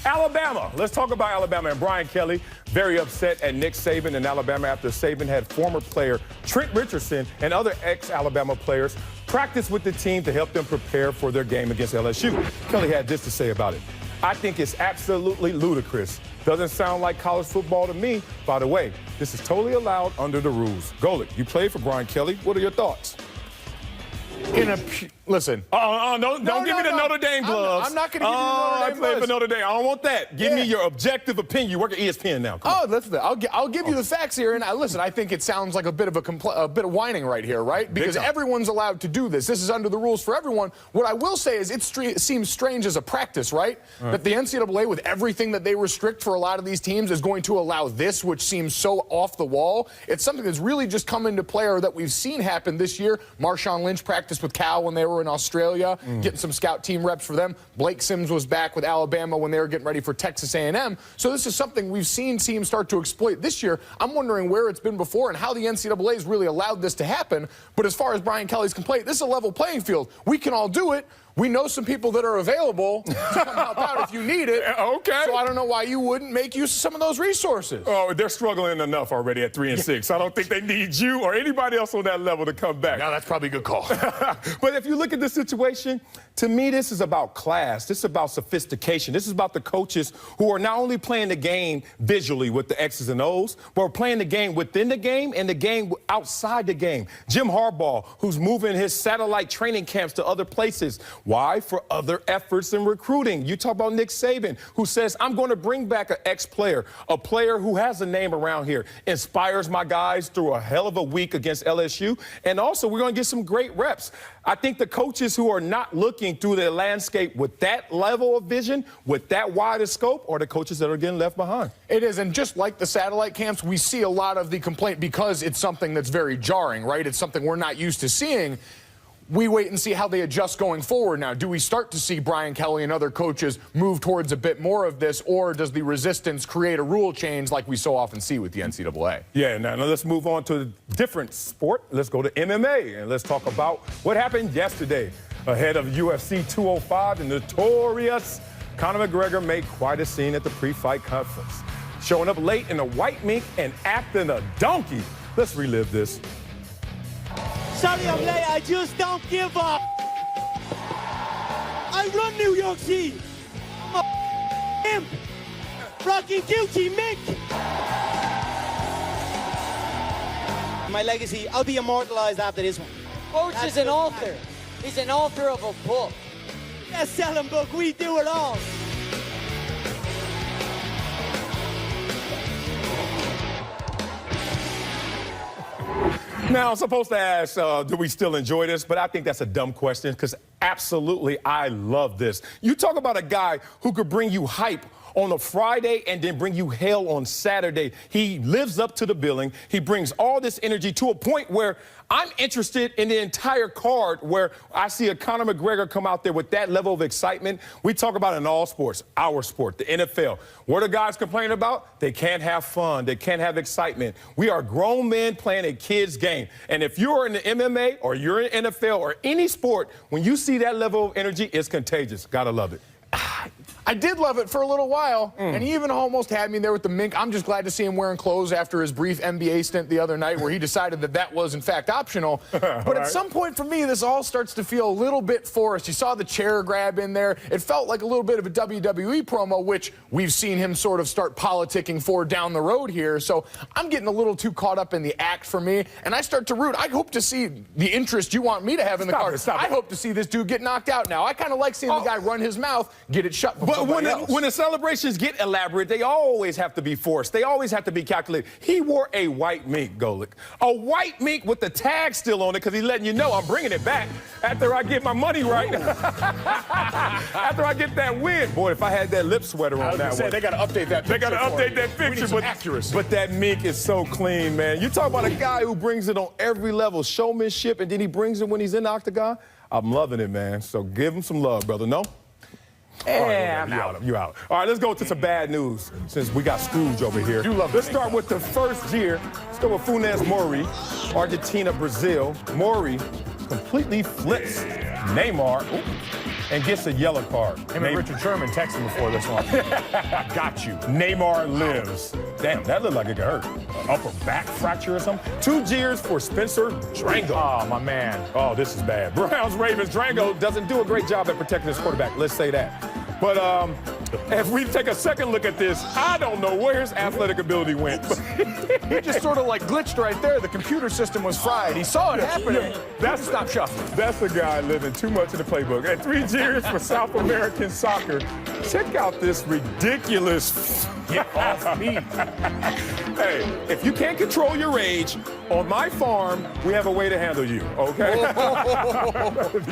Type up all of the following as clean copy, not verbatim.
Alabama. Let's talk about Alabama. And Brian Kelly, very upset at Nick Saban in Alabama after Saban had former player Trent Richardson and other ex-Alabama players practice with the team to help them prepare for their game against LSU. Kelly had this to say about it. I think it's absolutely ludicrous. Doesn't sound like college football to me. By the way, this is totally allowed under the rules. Golick, you played for Brian Kelly. What are your thoughts? Listen. Don't give me the Notre Dame gloves. I'm not going to give you the Notre Dame I played for Notre Dame. I don't want that. Give me your objective opinion. You work at ESPN now. Listen. I'll give you the facts here. And listen, I think it sounds like a bit of whining right here, right? Because everyone's allowed to do this. This is under the rules for everyone. What I will say is it seems strange as a practice, right? That the NCAA, with everything that they restrict for a lot of these teams, is going to allow this, which seems so off the wall. It's something that's really just come into play or that we've seen happen this year. Marshawn Lynch practiced with Cal when they were in Australia, getting some scout team reps for them. Blake Sims was back with Alabama when they were getting ready for Texas A&M. So this is something we've seen teams start to exploit this year. I'm wondering where it's been before and how the NCAA has really allowed this to happen. But as far as Brian Kelly's complaint, this is a level playing field. We can all do it. We know some people that are available to come help out if you need it. Okay. So I don't know why you wouldn't make use of some of those resources. Oh, they're struggling enough already at 3-6. I don't think they need you or anybody else on that level to come back. Now, that's probably a good call. But if you look at the situation, to me, this is about class. This is about sophistication. This is about the coaches who are not only playing the game visually with the X's and O's, but are playing the game within the game and the game outside the game. Jim Harbaugh, who's moving his satellite training camps to other places. Why? For other efforts in recruiting. You talk about Nick Saban, who says, I'm going to bring back an ex-player, a player who has a name around here, inspires my guys through a hell of a week against LSU, and also we're going to get some great reps. I think the coaches who are not looking through the landscape with that level of vision, with that wide a scope, are the coaches that are getting left behind. It is, and just like the satellite camps, we see a lot of the complaint because it's something that's very jarring, right? It's something we're not used to seeing. We wait and see how they adjust going forward now. Do we start to see Brian Kelly and other coaches move towards a bit more of this, or does the resistance create a rule change like we so often see with the NCAA? Yeah, now let's move on to a different sport. Let's go to MMA, and let's talk about what happened yesterday. Ahead of UFC 205, the notorious Conor McGregor made quite a scene at the pre-fight conference, showing up late in a white mink and acting a donkey. Let's relive this. Sorry I'm late, I just don't give up. I run New York City. I'm a imp. Rocky Gucci Mick. My legacy, I'll be immortalized after this one. Coach is an author. He's an author of a book. Best-selling book, we do it all. Now, I'm supposed to ask, do we still enjoy this? But I think that's a dumb question because absolutely I love this. You talk about a guy who could bring you hype on a Friday and then bring you hell on Saturday. He lives up to the billing. He brings all this energy to a point where I'm interested in the entire card where I see a Conor McGregor come out there with that level of excitement. We talk about it in all sports, our sport, the NFL. What are guys complaining about? They can't have fun. They can't have excitement. We are grown men playing a kid's game. And if you're in the MMA or you're in NFL or any sport, when you see that level of energy, it's contagious. Gotta love it. I did love it for a little while, and he even almost had me there with the mink. I'm just glad to see him wearing clothes after his brief NBA stint the other night where he decided that that was, in fact, optional. But at some point for me, this all starts to feel a little bit forced. You saw the chair grab in there. It felt like a little bit of a WWE promo, which we've seen him sort of start politicking for down the road here. So I'm getting a little too caught up in the act for me, and I start to root. I hope to see the interest you want me to have in the card. I hope to see this dude get knocked out now. I kind of like seeing the guy run his mouth, get it shut before. But when the celebrations get elaborate, they always have to be forced. They always have to be calculated. He wore a white mink, Golick. A white mink with the tag still on it because he's letting you know I'm bringing it back after I get my money right. After I get that win. Boy, if I had that lip sweater on that one. They got to update that picture. They got to update that picture. But accuracy. But that mink is so clean, man. You talk about a guy who brings it on every level, showmanship, and then he brings it when he's in the octagon. I'm loving it, man. So give him some love, brother. No? Yeah, you out. All right, let's go to some bad news since we got Scrooge over here. Let's start with the first year. Let's go with Funes Mori, Argentina, Brazil. Mori completely flips Neymar, and gets a yellow card. Him and Richard Sherman texted before this one. Got you. Neymar lives. Damn, that looked like it could hurt. Upper back fracture or something. 2 jeers for Spencer Drango. Oh, my man. Oh, this is bad. Browns-Ravens. Drango doesn't do a great job at protecting his quarterback. Let's say that. But if we take a second look at this, I don't know where his athletic ability went. He just sort of like glitched right there. The computer system was fried. He saw it happening. That's stop shuffling. That's a guy living too much in the playbook. And 3 jeers for South American soccer. Check out this ridiculous. Get off me. Hey, if you can't control your rage, on my farm, we have a way to handle you, okay? You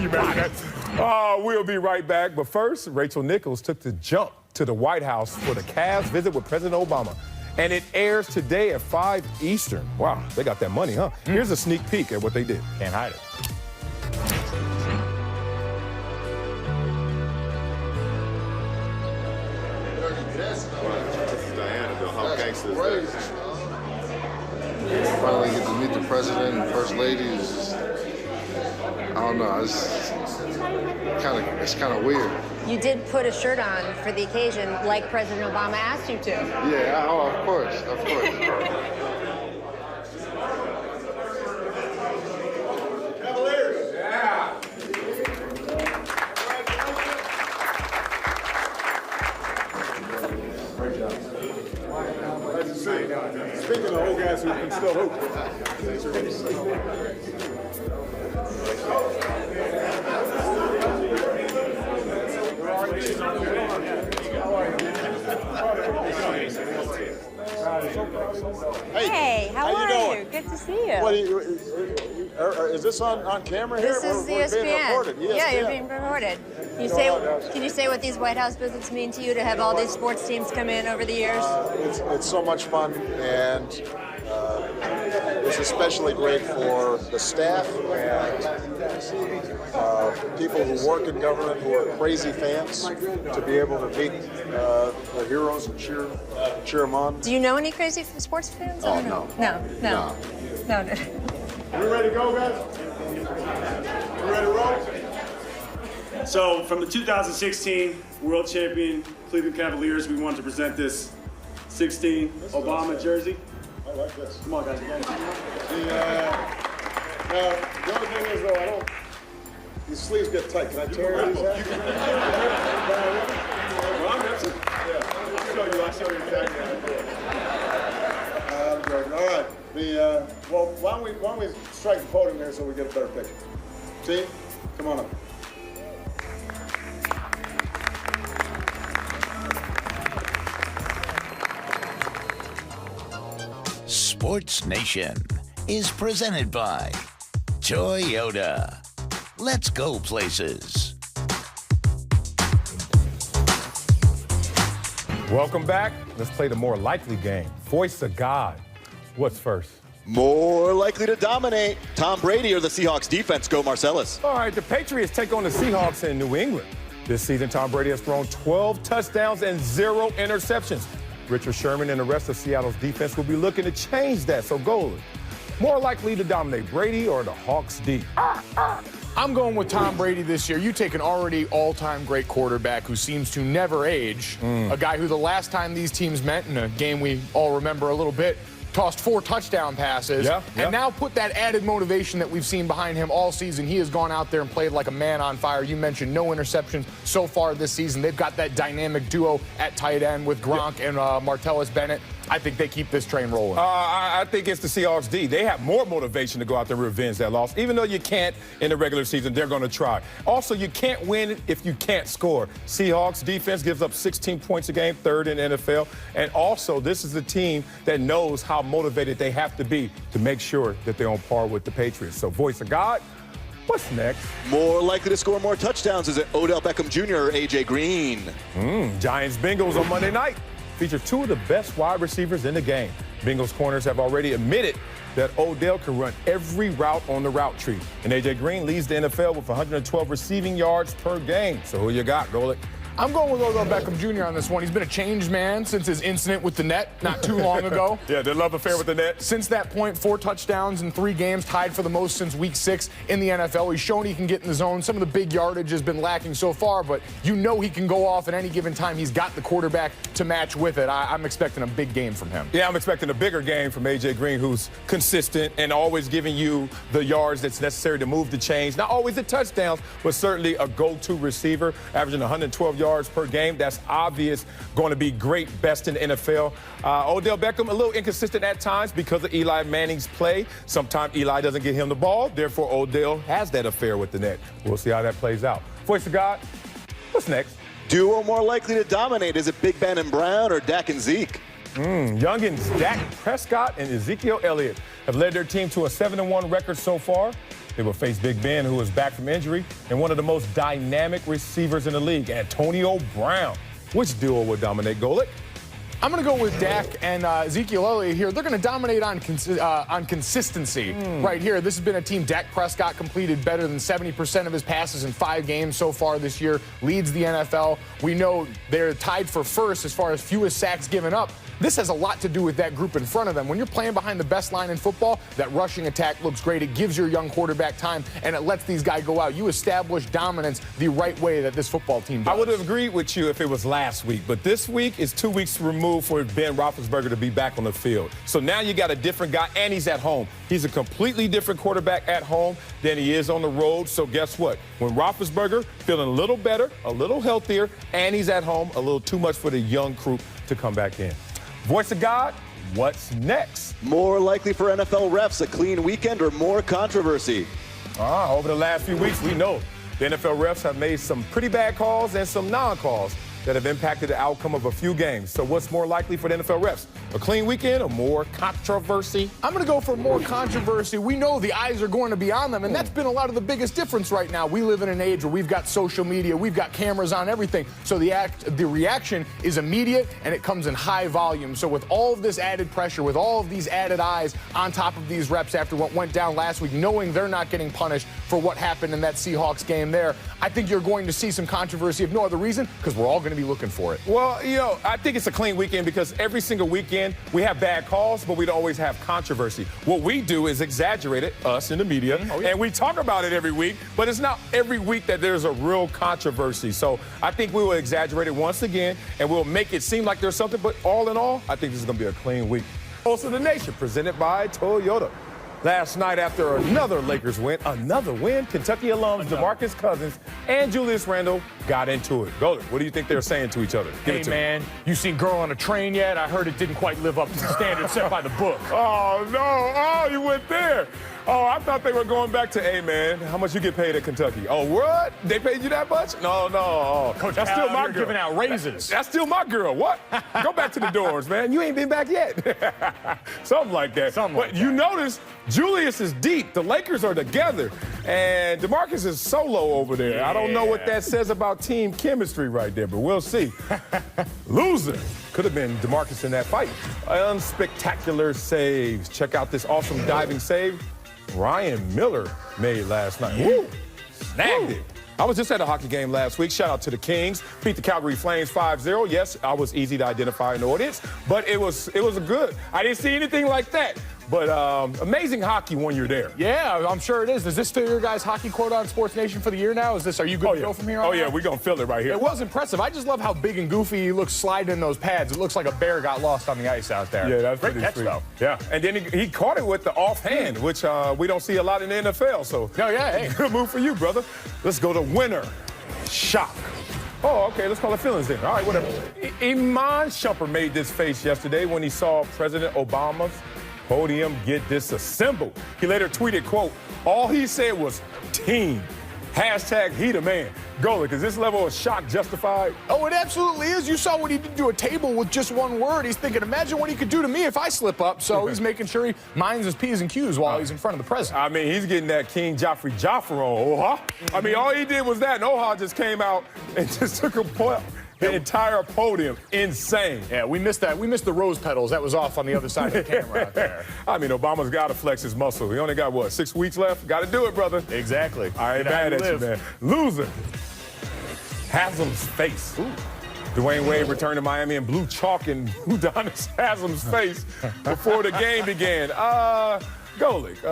imagine that? We'll be right back. But first, Rachel Nichols took the jump to the White House for the Cavs visit with President Obama. And it airs today at 5 Eastern. Wow, they got that money, huh? Here's a sneak peek at what they did. Can't hide it. Finally get to meet the president and first lady. I don't know. It's kind of weird. You did put a shirt on for the occasion, like President Obama asked you to. Yeah. Oh, of course. Cavaliers. Yeah. Great job. Nice to see you. Speaking of old guys who can still hoop. Hey, how are doing? you? Good to see you. What is this on camera here? This is We're being ESPN. recorded. Yeah, you're ESPN. being recorded. Can you say what these White House visits mean to you, to have all these sports teams come in over the years? It's so much fun, and it's especially great for the staff and people who work in government who are crazy fans to be able to meet the heroes and cheer them on. Do you know any crazy sports fans? Oh, No. no. You ready to go, guys? You ready to roll? So, from the 2016 World Champion Cleveland Cavaliers, we wanted to present this 16 Obama jersey. I like this. Come on, guys. Now, the other thing is, though, these sleeves get tight. Can I tear these out? I'll show you exactly how to do it. All right. Well, why don't we strike the podium here so we get a better picture? Team, come on up. Sports Nation is presented by Toyota. Let's go places. Welcome back. Let's play the more likely game. Voice of God. What's first? More likely to dominate, Tom Brady or the Seahawks defense? Go Marcellus. All right, the Patriots take on the Seahawks in New England. This season, Tom Brady has thrown 12 touchdowns and 0 interceptions. Richard Sherman and the rest of Seattle's defense will be looking to change that. So, Golan, more likely to dominate, Brady or the Hawks D? I'm going with Tom Brady this year. You take an already all-time great quarterback who seems to never age, a guy who the last time these teams met in a game we all remember a little bit, tossed 4 touchdown passes, and now put that added motivation that we've seen behind him all season. He has gone out there and played like a man on fire. You mentioned no interceptions so far this season. They've got that dynamic duo at tight end with Gronk and Marcellus Bennett. I think they keep this train rolling. I think it's the Seahawks D. They have more motivation to go out there and revenge that loss. Even though you can't in the regular season, they're going to try. Also, you can't win if you can't score. Seahawks defense gives up 16 points a game, 3rd in the NFL. And also, this is a team that knows how motivated they have to be to make sure that they're on par with the Patriots. So, voice of God, what's next? More likely to score more touchdowns, is it Odell Beckham Jr. or A.J. Green? Giants-Bengals on Monday night feature 2 of the best wide receivers in the game. Bengals corners have already admitted that Odell can run every route on the route tree. And A.J. Green leads the NFL with 112 receiving yards per game. So who you got, Golick? I'm going with Odell Beckham Jr. on this one. He's been a changed man since his incident with the net not too long ago. Yeah, their love affair with the net. Since that point, 4 touchdowns in 3 games, tied for the most since week 6 in the NFL. He's shown he can get in the zone. Some of the big yardage has been lacking so far, but you know he can go off at any given time. He's got the quarterback to match with it. I'm expecting a big game from him. Yeah, I'm expecting a bigger game from A.J. Green, who's consistent and always giving you the yards that's necessary to move the chains. Not always the touchdowns, but certainly a go-to receiver, averaging 112 yards per game. That's obvious, going to be great, best in the NFL. Odell Beckham, a little inconsistent at times because of Eli Manning's play. Sometimes Eli doesn't get him the ball. Therefore, Odell has that affair with the net. We'll see how that plays out. Voice of God, what's next? Duo more likely to dominate. Is it Big Ben and Brown or Dak and Zeke? Youngins Dak Prescott and Ezekiel Elliott have led their team to a 7-1 record so far. They will face Big Ben, who is back from injury, and one of the most dynamic receivers in the league, Antonio Brown. Which duo will dominate, Golick? I'm going to go with Dak and Ezekiel Elliott here. They're going to dominate on consistency right here. This has been a team. Dak Prescott completed better than 70% of his passes in 5 games so far this year, leads the NFL. We know they're tied for first as far as fewest sacks given up. This has a lot to do with that group in front of them. When you're playing behind the best line in football, that rushing attack looks great. It gives your young quarterback time, and it lets these guys go out. You establish dominance the right way that this football team does. I would have agreed with you if it was last week, but this week is 2 weeks removed for Ben Roethlisberger to be back on the field. So now you got a different guy, and he's at home. He's a completely different quarterback at home than he is on the road. So guess what? When Roethlisberger feeling a little better, a little healthier, and he's at home, a little too much for the young crew to come back in. Voice of God, what's next? More likely for NFL refs, a clean weekend or more controversy? Over the last few weeks, we know the NFL refs have made some pretty bad calls and some non-calls that have impacted the outcome of a few games. So what's more likely for the NFL refs? A clean weekend or more controversy? I'm going to go for more controversy. We know the eyes are going to be on them, and that's been a lot of the biggest difference right now. We live in an age where we've got social media, we've got cameras on everything. So the reaction is immediate, and it comes in high volume. So with all of this added pressure, with all of these added eyes on top of these reps after what went down last week, knowing they're not getting punished for what happened in that Seahawks game there, I think you're going to see some controversy, if no other reason, because we're all going to be looking for it. Well, you know, I think it's a clean weekend because every single weekend we have bad calls, but we don't always have controversy. What we do is exaggerate it, us in the media, and we talk about it every week, but it's not every week that there's a real controversy. So I think we will exaggerate it once again, and we'll make it seem like there's something, but all in all, I think this is going to be a clean week. Pulse of the Nation, presented by Toyota. Last night, after another Lakers win, Kentucky alums DeMarcus Cousins and Julius Randle got into it. Golden, what do you think they're saying to each other? Hey, man, you seen Girl on a Train yet? I heard it didn't quite live up to the standard set by the book. Oh, no. Oh, you went there. Oh, I thought they were going back to, hey, man, how much you get paid at Kentucky? Oh, what? They paid you that much? No. Oh, Coach, that's still my girl. Giving out raises. That's still my girl. What? Go back to the dorms, man. You ain't been back yet. Something like that. But you notice Julius is deep. The Lakers are together. And DeMarcus is solo over there. Yeah. I don't know what that says about team chemistry right there, but we'll see. Loser. Could have been DeMarcus in that fight. Unspectacular saves. Check out this awesome diving save Ryan Miller made last night. Woo! Snagged it. I was just at a hockey game last week. Shout out to the Kings. Beat the Calgary Flames 5-0. Yes, I was easy to identify in the audience, but it was a good. I didn't see anything like that. But amazing hockey when you're there. Yeah, I'm sure it is. Does this fill your guys' hockey quota on SportsNation for the year now? Are you good to go from here on? Oh, yeah, we're going to fill it right here. It was impressive. I just love how big and goofy he looks sliding in those pads. It looks like a bear got lost on the ice out there. Yeah, that's great catch, though. Yeah, and then he caught it with the offhand, which we don't see a lot in the NFL. So, hey. Good move for you, brother. Let's go to winner. Shock. Oh, okay, let's call it feelings then. All right, whatever. Iman Shumpert made this face yesterday when he saw President Obama's podium get disassembled. He later tweeted, quote, all he said was team. Hashtag he the man. Golick, is this level of shock justified? Oh, it absolutely is. You saw what he did to a table with just one word. He's thinking, imagine what he could do to me if I slip up. So he's making sure he minds his P's and Q's while he's in front of the president. I mean, he's getting that King Joffrey Joffrey on Oha. I mean, all he did was that, and Oha just came out and just took the entire podium. Insane. Yeah, we missed that. We missed the rose petals. That was off on the other side of the camera out there. I mean, Obama's got to flex his muscle. He only got, 6 weeks left? Got to do it, brother. Exactly. I ain't mad at you, man. Loser. Haslam's face. Ooh. Dwayne Wade returned to Miami and blew chalk in Udonis Haslam's face before the game began. Golic,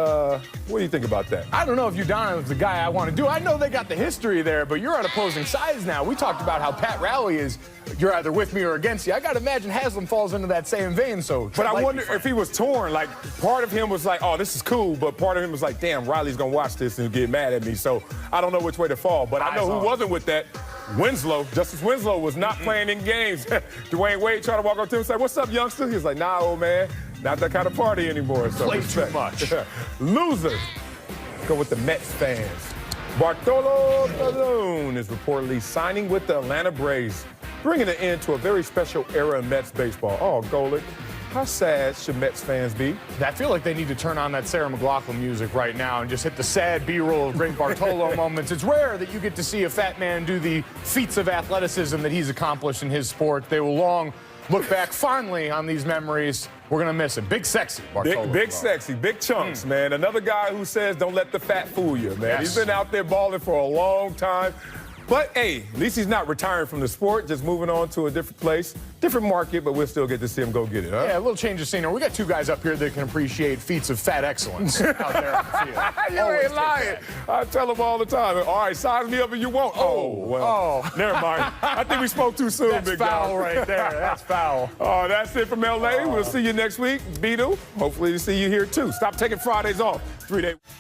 what do you think about that? I don't know if Udonis is the guy I want to do. I know they got the history there, but you're on opposing sides now. We talked about how Pat Rowley is, you're either with me or against you. I got to imagine Haslam falls into that same vein. So, but I wonder if he was torn. Like, part of him was like, oh, this is cool, but part of him was like, damn, Riley's going to watch this and get mad at me. So I don't know which way to fall. But I know who wasn't with that. Winslow, Justice Winslow, was not playing in games. Dwayne Wade tried to walk up to him and say, what's up, youngster? He was like, nah, old man. Not that kind of party anymore. So play too much. Losers. Go with the Mets fans. Bartolo Colon is reportedly signing with the Atlanta Braves, bringing an end to a very special era in Mets baseball. Oh, Golic, how sad should Mets fans be? I feel like they need to turn on that Sarah McLachlan music right now and just hit the sad B-roll of great Bartolo moments. It's rare that you get to see a fat man do the feats of athleticism that he's accomplished in his sport. They will long look back fondly on these memories. We're going to miss him. Big sexy, Bartolo. Big sexy, big chunks, man. Another guy who says don't let the fat fool you, man. Yes. He's been out there balling for a long time. But, hey, at least he's not retiring from the sport, just moving on to a different place, different market, but we'll still get to see him go get it, huh? Yeah, a little change of scenery. We got two guys up here that can appreciate feats of fat excellence out there on the field. You ain't lying. I tell them all the time. All right, size me up if you want. Never mind. I think we spoke too soon, That's big guy. That's foul right there. That's foul. Oh, that's it from L.A. We'll see you next week. Beadle, hopefully to see you here, too. Stop taking Fridays off. 3 days.